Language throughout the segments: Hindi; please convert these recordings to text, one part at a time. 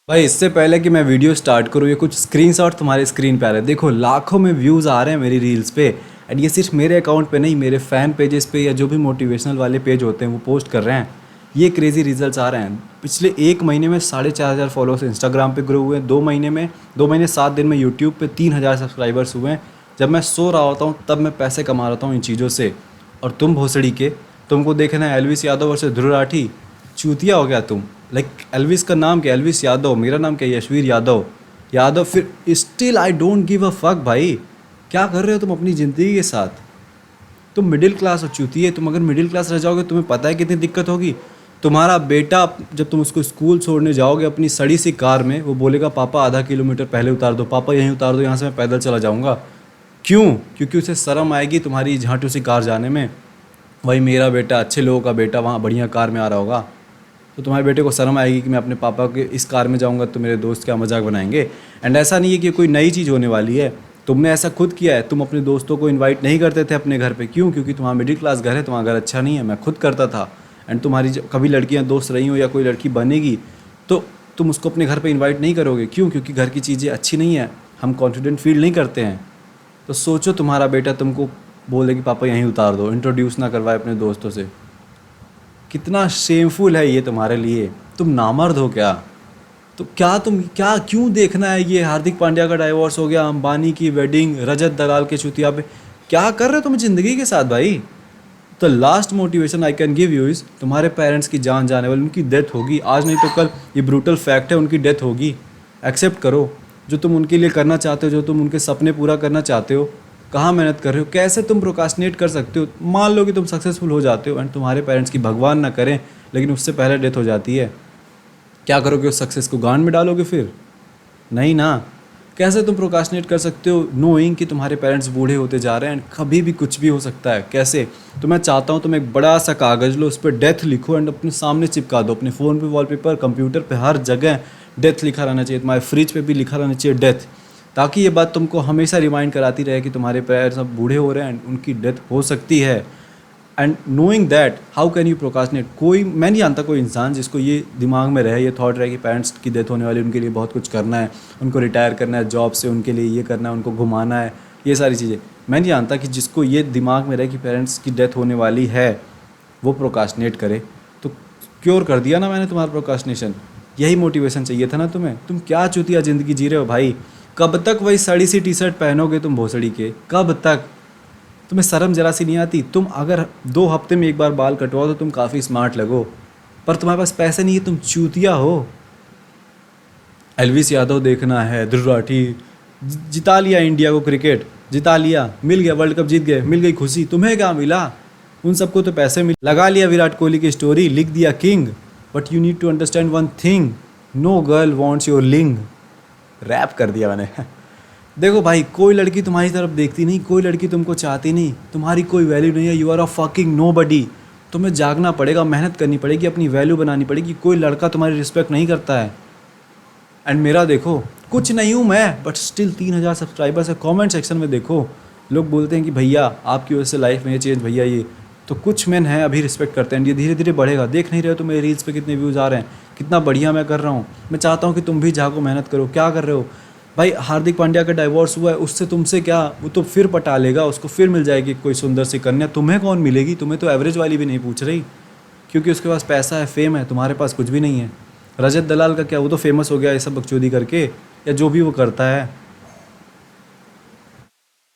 भाई इससे पहले कि मैं वीडियो स्टार्ट करूँ, ये कुछ स्क्रीनशॉट तुम्हारे स्क्रीन पे आ रहे हैं। देखो लाखों में व्यूज़ आ रहे हैं मेरी रील्स पे। एंड ये सिर्फ मेरे अकाउंट पे नहीं, मेरे फ़ैन पेजेस पे या जो भी मोटिवेशनल वाले पेज होते हैं वो पोस्ट कर रहे हैं। ये क्रेज़ी रिजल्ट्स आ रहे हैं। पिछले 1 महीने में 4,500 फॉलोअर्स इंस्टाग्राम पे ग्रो हुए। 2 महीने 7 दिन में यूट्यूब पे 3,000 सब्सक्राइबर्स हुए हैं। जब मैं सो रहा होता हूँ तब मैं पैसे कमा रहा हूँ इन चीज़ों से। और तुम भोसड़ी के, तुमको देखना है एलविस यादव वर्सेस ध्रुव राठी। चूतिया हो गया तुम। लाइक एल्विस का नाम क्या, एल्विस यादव। मेरा नाम क्या, यशवीर यादव। यादव फिर still I don't give a fuck भाई। क्या कर रहे हो तुम अपनी ज़िंदगी के साथ? तुम मिडिल क्लास हो चूतिए। तुम अगर मिडिल क्लास रह जाओगे तुम्हें पता है कितनी दिक्कत होगी। तुम्हारा बेटा जब तुम उसको स्कूल छोड़ने जाओगे अपनी सड़ी सी कार में, वो बोलेगा पापा आधा किलोमीटर पहले उतार दो, पापा यहीं उतार दो, यहाँ से मैं पैदल चला जाऊँगा। क्यों? क्योंकि उसे शर्म आएगी तुम्हारी झांटू सी कार जाने में। वही मेरा बेटा, अच्छे लोगों का बेटा, वहाँ बढ़िया कार में आ रहा होगा तो तुम्हारे बेटे को शर्म आएगी कि मैं अपने पापा के इस कार में जाऊंगा तो मेरे दोस्त क्या मजाक बनाएंगे। एंड ऐसा नहीं है कि कोई नई चीज़ होने वाली है। तुमने ऐसा खुद किया है। तुम अपने दोस्तों को इनवाइट नहीं करते थे अपने घर पे। क्यों? क्योंकि तुम्हारा मिडिल क्लास घर है, तुम्हारा घर अच्छा नहीं है। मैं खुद करता था। एंड तुम्हारी कभी लड़कियां दोस्त रही हो या कोई लड़की बनेगी तो तुम उसको अपने घर पे इनवाइट नहीं करोगे। क्यों? क्योंकि घर की चीज़ें अच्छी नहीं है, हम कॉन्फिडेंट फील नहीं करते हैं। तो सोचो तुम्हारा बेटा तुमको बोले कि पापा यहीं उतार दो, इंट्रोड्यूस ना करवाए अपने दोस्तों से। कितना शेमफुल है ये तुम्हारे लिए। तुम नामर्द हो क्या? तो क्या क्यों देखना है ये हार्दिक पांड्या का डाइवोर्स हो गया, अंबानी की वेडिंग, रजत दलाल के चुतिया पे? क्या कर रहे हो तुम ज़िंदगी के साथ भाई? The last motivation I can give you is, तुम्हारे पेरेंट्स की जान जाने वाली, उनकी डेथ होगी आज नहीं तो कल। ये ब्रूटल फैक्ट है, उनकी डेथ होगी। एक्सेप्ट करो। जो तुम उनके लिए करना चाहते हो, जो तुम उनके सपने पूरा करना चाहते हो, कहाँ मेहनत कर रहे हो? कैसे तुम प्रोकास्टिनेट कर सकते हो? मान लो कि तुम सक्सेसफुल हो जाते हो एंड तुम्हारे पेरेंट्स की भगवान ना करें लेकिन उससे पहले डेथ हो जाती है। क्या करोगे? उस सक्सेस को गांड में डालोगे फिर? नहीं ना। कैसे तुम प्रोकास्टिनेट कर सकते हो नोइंग कि तुम्हारे पेरेंट्स बूढ़े होते जा रहे हैं एंड कभी भी कुछ भी हो सकता है? कैसे? तो मैं चाहता हूँ तुम एक बड़ा सा कागज़ लो, उस पर डेथ लिखो एंड अपने सामने चिपका दो, अपने फ़ोन पे, वॉलपेपर, कंप्यूटर पे, हर जगह डेथ लिखा रहना चाहिए। तुम्हारे फ्रिज पे भी लिखा रहना चाहिए डेथ, ताकि ये बात तुमको हमेशा रिमाइंड कराती रहे कि तुम्हारे पेरेंट्स अब बूढ़े हो रहे हैं एंड उनकी डेथ हो सकती है। And knowing that how can you procrastinate? कोई, मैं नहीं जानता कोई इंसान जिसको ये दिमाग में रहे, ये थॉट रहे कि पेरेंट्स की डेथ होने वाली, उनके लिए बहुत कुछ करना है, उनको रिटायर करना है जॉब से, उनके लिए ये करना है, उनको घुमाना है, ये सारी चीज़ें। मैं नहीं जानता कि जिसको ये दिमाग में रहे कि पेरेंट्स की डेथ होने वाली है वो प्रोकास्टिनेट करे। तो क्योर कर दिया ना मैंने तुम्हारा प्रोकास्टिनेशन। यही मोटिवेशन चाहिए था ना तुम्हें। तुम क्या चूतिया ज़िंदगी जी रहे हो भाई? कब तक वही सड़ी सी टी शर्ट पहनोगे तुम भोसड़ी के? कब तक? तुम्हें शर्म जरा सी नहीं आती? तुम अगर 2 हफ्ते में एक बार बाल कटवाओ तो तुम काफ़ी स्मार्ट लगो, पर तुम्हारे पास पैसे नहीं है, तुम चूतिया हो। एल्विस यादव देखना है, ध्रुव राठी, जिता लिया इंडिया को, क्रिकेट जिता लिया, मिल गया, वर्ल्ड कप जीत गए, मिल गई खुशी। तुम्हें क्या मिला? उन सबको तो पैसे मिल, लगा लिया विराट कोहली की स्टोरी, लिख दिया king. But you need to understand one thing, no girl wants your लिंग। रैप कर दिया मैंने। देखो भाई, कोई लड़की तुम्हारी तरफ देखती नहीं, कोई लड़की तुमको चाहती नहीं, तुम्हारी कोई वैल्यू नहीं है। You are a fucking nobody. तुम्हें जागना पड़ेगा, मेहनत करनी पड़ेगी, अपनी वैल्यू बनानी पड़ेगी। कोई लड़का तुम्हारी रिस्पेक्ट नहीं करता है। एंड मेरा देखो, कुछ नहीं हूँ मैं, बट स्टिल 3,000 सब्सक्राइबर्स है। कमेंट सेक्शन में देखो, लोग बोलते हैं कि भैया आपकी वजह से लाइफ में ये चेंज, भैया ये। तो कुछ मैन हैं अभी रिस्पेक्ट करते हैं। ये धीरे धीरे बढ़ेगा। देख नहीं रहे हो तो मेरे रील्स पे कितने व्यूज़ आ रहे हैं, कितना बढ़िया मैं कर रहा हूँ। मैं चाहता हूँ कि तुम भी जागो, मेहनत करो। क्या कर रहे हो भाई? हार्दिक पांड्या का डाइवोर्स हुआ है, उससे तुमसे क्या? वो तो फिर पटा लेगा, उसको फिर मिल जाएगी कोई सुंदर सी कन्या। तुम्हें कौन मिलेगी? तुम्हें तो एवरेज वाली भी नहीं पूछ रही, क्योंकि उसके पास पैसा है, फेम है, तुम्हारे पास कुछ भी नहीं है। रजत दलाल का क्या, वो तो फेमस हो गया ये सब बकचोदी करके, या जो भी वो करता है।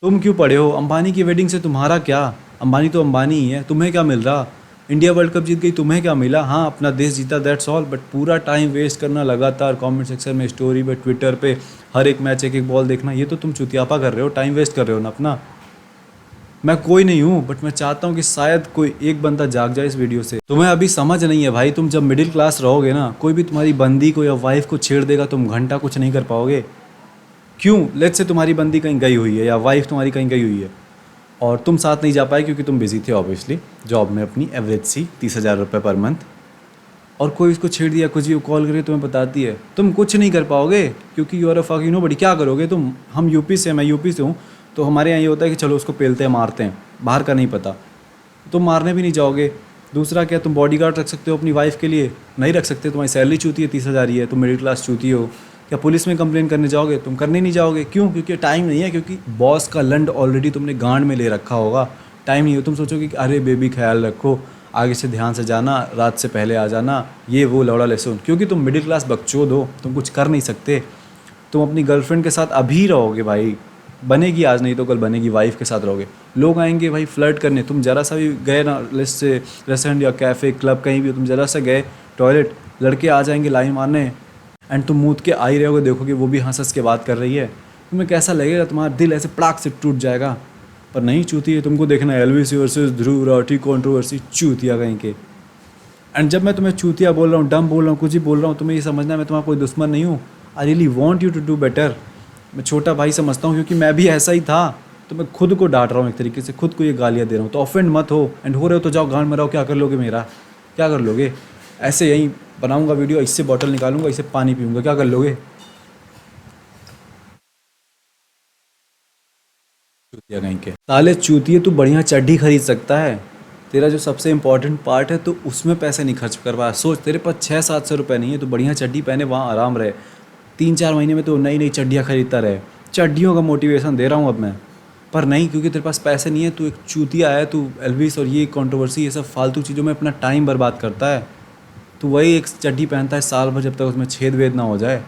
तुम क्यों पड़े हो? अंबानी की वेडिंग से तुम्हारा क्या? अंबानी तो अंबानी ही है, तुम्हें क्या मिल रहा? इंडिया वर्ल्ड कप जीत गई, तुम्हें क्या मिला? हाँ, अपना देश जीता, दैट्स ऑल। बट पूरा टाइम वेस्ट करना लगातार कमेंट सेक्शन में, स्टोरी पे, ट्विटर पे, हर एक मैच एक एक बॉल देखना, ये तो तुम चुतियापा कर रहे हो, टाइम वेस्ट कर रहे हो ना अपना। मैं कोई नहीं हूँ, बट मैं चाहता हूँ कि शायद कोई एक बंदा जाग जाए इस वीडियो से। तुम्हें अभी समझ नहीं है भाई। तुम जब मिडिल क्लास रहोगे ना, कोई भी तुम्हारी बंदी को या वाइफ को छेड़ देगा, तुम घंटा कुछ नहीं कर पाओगे। क्यों? लेट्स से तुम्हारी बंदी कहीं गई हुई है या वाइफ तुम्हारी कहीं गई हुई है और तुम साथ नहीं जा पाए क्योंकि तुम बिजी थे ऑब्वियसली जॉब में अपनी, एवरेज सी 30,000 रुपये पर मंथ, और कोई इसको छेड़ दिया, कुछ भी कॉल करके तुम्हें बताती है, तुम कुछ नहीं कर पाओगे क्योंकि you are a fucking nobody. क्या करोगे तुम? हम यूपी से, मैं यूपी से हूँ, तो हमारे यहाँ ये होता है कि चलो उसको पेलते हैं, मारते हैं, बाहर का नहीं पता। तुम मारने भी नहीं जाओगे, दूसरा क्या, तुम बॉडीगार्ड रख सकते हो अपनी वाइफ के लिए? नहीं रख सकते। तुम्हारी सैलरी चूती है 30,000 ही है, तुम मिडिल क्लास चूती हो। क्या पुलिस में कंप्लेन करने जाओगे? तुम करने नहीं जाओगे। क्यों? क्योंकि टाइम नहीं है, क्योंकि बॉस का लंड ऑलरेडी तुमने गांड में ले रखा होगा। टाइम नहीं हो। तुम सोचोगे कि अरे बेबी ख्याल रखो, आगे से ध्यान से जाना, रात से पहले आ जाना, ये वो लौड़ा लेसन। क्योंकि तुम मिडिल क्लास बकचोद हो, तुम कुछ कर नहीं सकते। तुम अपनी गर्लफ्रेंड के साथ अभी रहोगे भाई, बनेगी आज नहीं तो कल बनेगी, वाइफ के साथ रहोगे। लोग आएंगे भाई फ्लर्ट करने, तुम ज़रा सा भी गए ना लिस्ट से, रेस्टोरेंट या कैफ़े क्लब कहीं भी, तुम ज़रा सा गए टॉयलेट, लड़के आ जाएंगे लाइन मारने, एंड तुम मूत के आ ही रहोगे, देखोगे वो भी हंस हंस के बात कर रही है। तुम्हें कैसा लगेगा? तुम्हारा दिल ऐसे पड़ाक से टूट जाएगा। पर नहीं चूती है, तुमको देखना है Elvis versus Dhruv Rathee controversy, चूतिया कहीं के। एंड जब मैं तुम्हें चूतिया बोल रहा हूँ, डम बोल रहा हूँ, कुछ ही बोल रहा हूँ, तुम्हें ये समझना है मैं तुम्हारा कोई दुश्मन नहीं हूँ। I really want you to do better. मैं छोटा भाई समझता हूँ, क्योंकि मैं भी ऐसा ही था। तो मैं खुद को डांट रहा हूँ एक तरीके से, खुद को ये गालियाँ दे रहा हूँ। तो ऑफेंड मत हो, एंड हो रहे हो तो जाओ गांड में रहो। क्या कर लोगे मेरा? क्या कर लोगे? ऐसे यहीं बनाऊंगा वीडियो, इससे बॉटल निकालूंगा, इससे पानी पीऊंगा, क्या कर लोगे? चूतिया कहीं के साले चूतिए। तू बढ़िया चड्डी खरीद सकता है, तेरा जो सबसे इंपॉर्टेंट पार्ट है तो उसमें पैसे नहीं खर्च कर पा। सोच, तेरे पास 600-700 रुपये नहीं है, तो बढ़िया चड्डी पहने, वहाँ आराम रहे। 3-4 महीने में तो नई नई चड्डियाँ खरीदता रहे। चड्डियों का मोटिवेशन दे रहा हूँ अब मैं। पर नहीं, क्योंकि तेरे पास पैसे नहीं है, तू एक चूतिया है। तू एल्विस और ये कंट्रोवर्सी, ये सब फालतू चीज़ों में अपना टाइम बर्बाद करता है। तू वही एक चड्डी पहनता है साल भर, जब तक उसमें छेद वेद ना हो जाए।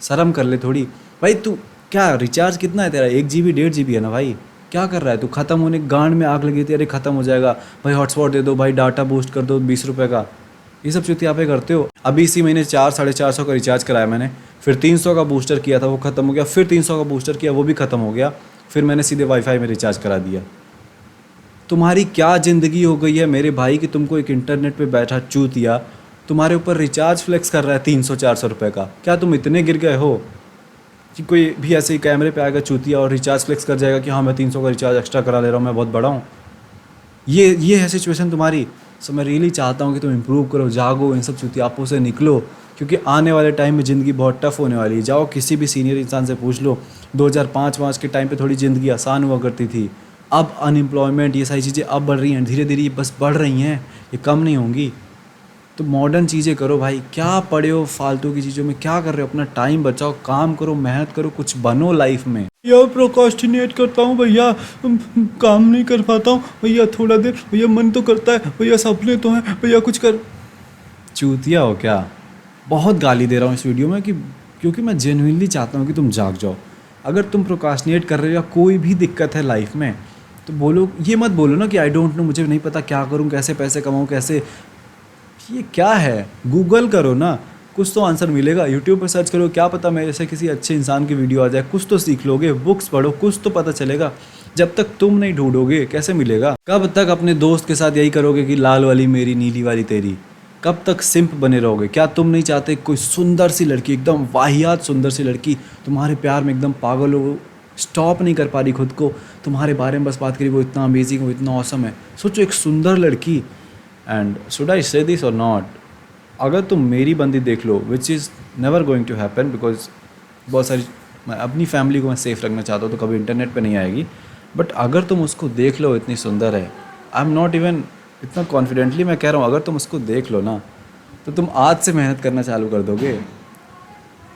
शर्म कर ले थोड़ी भाई। तू क्या, रिचार्ज कितना है तेरा? 1 GB 1.5 GB है ना भाई? क्या कर रहा है तू? ख़त्म होने गांड में आग लगी थी, अरे ख़त्म हो जाएगा भाई, हॉटस्पॉट दे दो भाई, डाटा बूस्ट कर दो 20 रुपये का। ये सब चुतिया पे करते हो। अभी इसी महीने 400-450 का रिचार्ज कराया मैंने, फिर 300 का बूस्टर किया था, वो ख़त्म हो गया। फिर 300 का बूस्टर किया, वो भी ख़त्म हो गया। फिर मैंने सीधे वाईफाई में रिचार्ज करा दिया। तुम्हारी क्या ज़िंदगी हो गई है मेरे भाई, कि तुमको एक इंटरनेट पे बैठा चूतिया तुम्हारे ऊपर रिचार्ज फ्लेक्स कर रहा है 300-400 रुपये का। क्या तुम इतने गिर गए हो कि कोई भी ऐसे ही कैमरे पे आएगा चूतिया और रिचार्ज फ्लेक्स कर जाएगा कि हाँ मैं 300 का रिचार्ज एक्स्ट्रा करा ले रहा हूँ, मैं बहुत बड़ा हूँ? ये है सिचुएशन तुम्हारी। सो मैं रियली चाहता हूँ कि तुम इम्प्रूव करो, जागो, इन सब चुतियापों से निकलो, क्योंकि आने वाले टाइम में ज़िंदगी बहुत टफ होने वाली है। जाओ किसी भी सीनियर इंसान से पूछ लो, 2005 के टाइम पे थोड़ी ज़िंदगी आसान हुआ करती थी। अब अनएम्प्लॉयमेंट, ये सारी चीज़ें अब बढ़ रही हैं, धीरे धीरे ये बस बढ़ रही हैं, ये कम नहीं होंगी। तो मॉडर्न चीज़ें करो भाई। क्या पढ़े हो फालतू की चीज़ों में? क्या कर रहे हो? अपना टाइम बचाओ, काम करो, मेहनत करो, कुछ बनो लाइफ में। भैया प्रोकास्टिनेट करता हूँ भैया, काम नहीं कर पाता हूँ भैया, थोड़ा देर भैया मन तो करता है भैया, सपने तो हैं भैया, कुछ कर। चूतिया हो क्या? बहुत गाली दे रहा हूँ इस वीडियो में, कि क्योंकि मैं जेन्युइनली चाहता हूँ कि तुम जाग जाओ। अगर तुम प्रोकास्टिनेट कर रहे हो या कोई भी दिक्कत है लाइफ में, तो बोलो, ये मत बोलो ना कि आई डोंट नो, मुझे नहीं पता क्या करूँ, कैसे पैसे कमाऊँ, कैसे। ये क्या है? गूगल करो ना, कुछ तो आंसर मिलेगा। यूट्यूब पर सर्च करो, क्या पता मेरे से किसी अच्छे इंसान की वीडियो आ जाए, कुछ तो सीख लोगे। बुक्स पढ़ो, कुछ तो पता चलेगा। जब तक तुम नहीं ढूंढोगे कैसे मिलेगा? कब तक अपने दोस्त के साथ यही करोगे कि लाल वाली मेरी, नीली वाली तेरी? कब तक सिंप बने रहोगे? क्या तुम नहीं चाहते कोई सुंदर सी लड़की, एकदम वाहियात सुंदर सी लड़की तुम्हारे प्यार में एकदम पागल हो, स्टॉप नहीं कर पा रही खुद को, तुम्हारे बारे में बस बात करी, वो इतना अमेजिंग, वो इतना ऑसम है। सोचो, एक सुंदर लड़की। एंड शुड आई से दिस और नॉट? अगर तुम मेरी बंदी देख लो, which is never going to happen, because बहुत सारी, मैं अपनी फैमिली को मैं सेफ़ रखना चाहता हूँ, तो कभी इंटरनेट पे नहीं आएगी। बट अगर तुम उसको देख लो, इतनी सुंदर है, आई एम नॉट इवन, इतना कॉन्फिडेंटली मैं कह रहा हूँ, अगर तुम उसको देख लो ना, तो तुम आज से मेहनत करना चालू कर दोगे।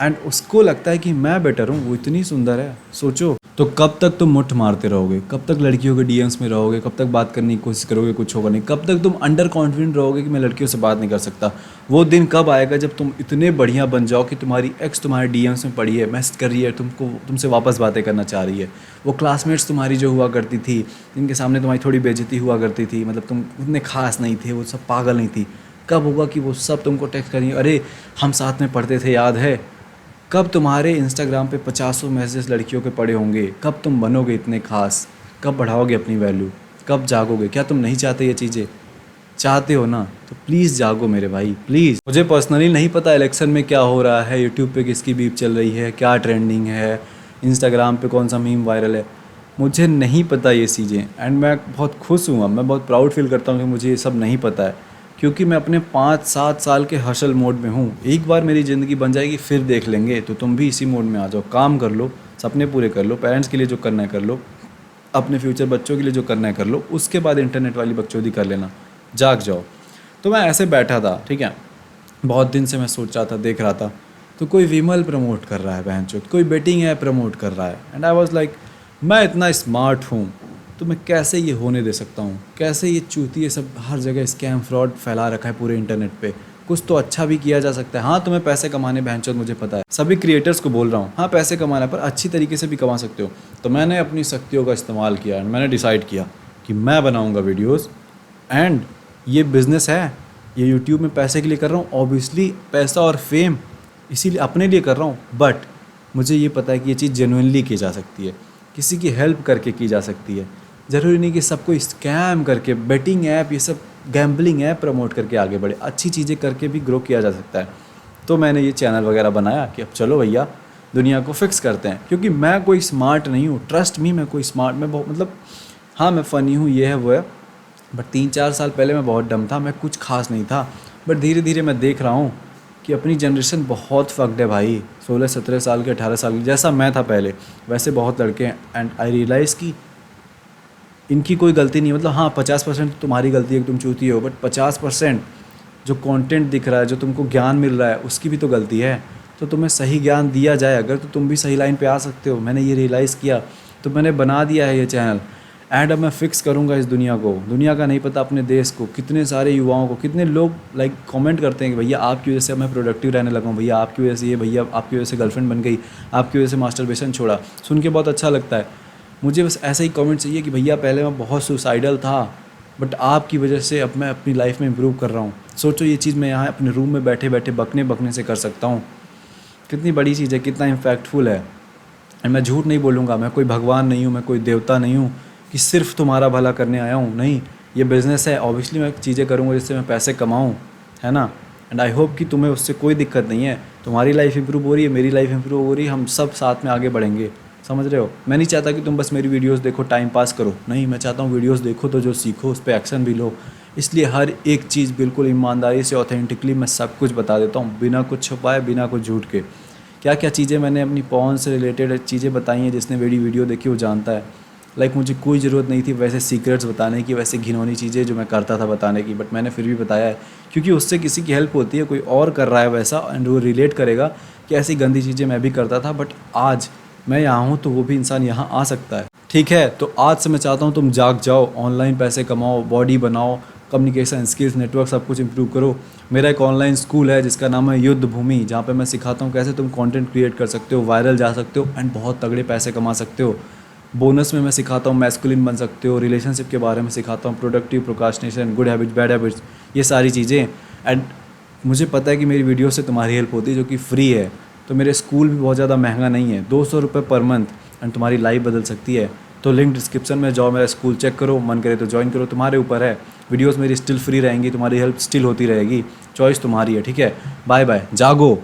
एंड उसको लगता है कि मैं बेटर हूँ, वो इतनी सुंदर है। सोचो, तो कब तक तुम मुठ मारते रहोगे? कब तक लड़कियों के डीएम्स में रहोगे? कब तक बात करने की कोशिश करोगे, कुछ होगा नहीं? कब तक तुम अंडर कॉन्फिडेंट रहोगे कि मैं लड़कियों से बात नहीं कर सकता? वो दिन कब आएगा जब तुम इतने बढ़िया बन जाओ कि तुम्हारी एक्स तुम्हारे डीएम्स में पड़ी है, मैसेज कर रही है, तुमसे वापस बातें करना चाह रही है। वो क्लासमेट्स तुम्हारी जो हुआ करती थी, जिनके सामने तुम्हारी थोड़ी बेइज्जती हुआ करती थी, मतलब तुम उतने खास नहीं थे, वो सब पागल नहीं थी, कब होगा कि वो सब तुमको टेक्स्ट करेंगे, अरे हम साथ में पढ़ते थे, याद है? कब तुम्हारे इंस्टाग्राम पे 50 मैसेज लड़कियों के पड़े होंगे? कब तुम बनोगे इतने खास? कब बढ़ाओगे अपनी वैल्यू? कब जागोगे? क्या तुम नहीं चाहते ये चीज़ें? चाहते हो ना, तो प्लीज़ जागो मेरे भाई, प्लीज़। मुझे पर्सनली नहीं पता इलेक्शन में क्या हो रहा है, यूट्यूब पे किसकी बीप चल रही है, क्या ट्रेंडिंग है, इंस्टाग्राम पे कौन सा मीम वायरल है, मुझे नहीं पता ये चीज़ें। एंड मैं बहुत खुश हूँ, मैं बहुत प्राउड फील करता हूँ कि मुझे ये सब नहीं पता है, क्योंकि मैं अपने 5-7 साल के हसल मोड में हूँ। एक बार मेरी ज़िंदगी बन जाएगी, फिर देख लेंगे। तो तुम भी इसी मोड में आ जाओ, काम कर लो, सपने पूरे कर लो, पेरेंट्स के लिए जो करना है कर लो, अपने फ्यूचर बच्चों के लिए जो करना है कर लो, उसके बाद इंटरनेट वाली बकचोदी कर लेना। जाग जाओ। तो मैं ऐसे बैठा था, ठीक है, बहुत दिन से मैं सोच रहा था, देख रहा था, तो कोई विमल प्रमोट कर रहा है बहनचोद, कोई बेटिंग ऐप प्रमोट कर रहा है, एंड आई वाज लाइक मैं इतना स्मार्ट हूँ तो मैं कैसे ये होने दे सकता हूँ, कैसे ये चूती ये सब हर जगह स्कैम फ्रॉड फैला रखा है पूरे इंटरनेट पे, कुछ तो अच्छा भी किया जा सकता है। हाँ तुम्हें पैसे कमाने बहनचोद मुझे पता है, सभी क्रिएटर्स को बोल रहा हूँ, हाँ पैसे कमाना है पर अच्छी तरीके से भी कमा सकते हो। तो मैंने अपनी शक्तियों का इस्तेमाल किया एंड मैंने डिसाइड किया कि मैं बनाऊँगा वीडियोज़ एंड ये बिज़नेस है, ये यूट्यूब में पैसे के लिए कर रहा हूँ, ऑब्वियसली पैसा और फेम इसीलिए अपने लिए कर रहा हूँ, बट मुझे ये पता है कि ये चीज़ जेन्युइनली की जा सकती है, किसी की हेल्प करके की जा सकती है। ज़रूरी नहीं कि सबको स्कैम करके बेटिंग ऐप ये सब गैम्बलिंग ऐप प्रमोट करके आगे बढ़े, अच्छी चीज़ें करके भी ग्रो किया जा सकता है। तो मैंने ये चैनल वगैरह बनाया कि अब चलो भैया दुनिया को फिक्स करते हैं, क्योंकि मैं कोई स्मार्ट नहीं हूँ, ट्रस्ट मी, मैं कोई स्मार्ट, मैं बहुत मतलब हाँ मैं फ़नी हूँ, ये है वो है, बट 3-4 साल पहले मैं बहुत डम था, मैं कुछ खास नहीं था। बट धीरे धीरे मैं देख रहा हूँ कि अपनी जनरेशन बहुत फक्ड है भाई, 16-17 साल के 18 साल के, जैसा मैं था पहले वैसे बहुत लड़के हैं। एंड आई रियलाइज़ कि इनकी कोई गलती नहीं है, मतलब हाँ 50% तुम्हारी गलती है कि तुम चूती हो, बट 50% जो कंटेंट दिख रहा है, जो तुमको ज्ञान मिल रहा है, उसकी भी तो गलती है। तो तुम्हें सही ज्ञान दिया जाए अगर, तो तुम भी सही लाइन पे आ सकते हो। मैंने ये रियलाइज़ किया तो मैंने बना दिया है ये चैनल, एंड अब मैं फिक्स करूँगा इस दुनिया को, दुनिया का नहीं पता अपने देश को, कितने सारे युवाओं को, कितने लोग लाइक कमेंट करते हैं कि भैया आपकी वजह से मैं प्रोडक्टिव रहने लगा हूँ, भैया आपकी वजह से ये, भैया आपकी वजह से गर्लफ्रेंड बन गई, आपकी वजह से मास्टरबेशन छोड़ा। सुन के बहुत अच्छा लगता है, मुझे बस ऐसा ही कमेंट चाहिए कि भैया पहले मैं बहुत सुसाइडल था बट आपकी वजह से अब मैं अपनी लाइफ में इम्प्रूव कर रहा हूँ। सोचो ये चीज़ मैं यहाँ अपने रूम में बैठे बैठे बकने से कर सकता हूँ, कितनी बड़ी चीज़ है, कितना इम्पैक्टफुल है। एंड मैं झूठ नहीं बोलूँगा, मैं कोई भगवान नहीं हूँ, मैं कोई देवता नहीं हूँ कि सिर्फ तुम्हारा भला करने आया हूँ, नहीं, ये बिज़नेस है, ऑब्वियसली मैं चीज़ें करूँगा जिससे मैं पैसे कमाऊँ, है ना। एंड आई होप कि तुम्हें उससे कोई दिक्कत नहीं है, तुम्हारी लाइफ इंप्रूव हो रही है, मेरी लाइफ इंप्रूव हो रही है, हम सब साथ में आगे बढ़ेंगे, समझ रहे हो। मैं नहीं चाहता कि तुम बस मेरी वीडियोस देखो टाइम पास करो, नहीं, मैं चाहता हूँ वीडियोस देखो तो जो सीखो उस पर एक्शन भी लो। इसलिए हर एक चीज़ बिल्कुल ईमानदारी से ऑथेंटिकली मैं सब कुछ बता देता हूँ, बिना कुछ छुपाए, बिना कुछ झूठ के। क्या क्या चीज़ें मैंने अपनी पॉन से रिलेटेड चीज़ें बताई हैं, जिसने मेरी वीडियो देखी वो जानता है। लाइक मुझे कोई ज़रूरत नहीं थी वैसे सीक्रेट्स बताने की, वैसे घिनौनी चीज़ें जो मैं करता था बताने की, बट मैंने फिर भी बताया है क्योंकि उससे किसी की हेल्प होती है, कोई और कर रहा है वैसा एंड वो रिलेट करेगा कि ऐसी गंदी चीज़ें मैं भी करता था, बट आज मैं यहाँ हूँ तो वो भी इंसान यहाँ आ सकता है। ठीक है, तो आज से मैं चाहता हूँ तुम जाग जाओ, ऑनलाइन पैसे कमाओ, बॉडी बनाओ, कम्युनिकेशन स्किल्स, नेटवर्क सब कुछ इंप्रूव करो। मेरा एक ऑनलाइन स्कूल है जिसका नाम है युद्ध भूमि, जहाँ पे मैं सिखाता हूँ कैसे तुम कंटेंट क्रिएट कर सकते हो, वायरल जा सकते हो एंड बहुत तगड़े पैसे कमा सकते हो। बोनस में मैं सिखाता हूँ मैस्कुलिन बन सकते हो, रिलेशनशिप के बारे में सिखाता हूँ, productive, procrastination, good habits, bad habits, ये सारी चीज़ें। एंड मुझे पता है कि मेरी वीडियो से तुम्हारी हेल्प होती है जो कि फ्री है। तो मेरे स्कूल भी बहुत ज़्यादा महंगा नहीं है, 200 रुपये पर मंथ, एंड तुम्हारी लाइफ बदल सकती है। तो लिंक डिस्क्रिप्शन में जाओ, मेरा स्कूल चेक करो, मन करे तो ज्वाइन करो, तुम्हारे ऊपर है। वीडियोस मेरी स्टिल फ्री रहेंगी, तुम्हारी हेल्प स्टिल होती रहेगी, चॉइस तुम्हारी है। ठीक है, बाय बाय, जागो।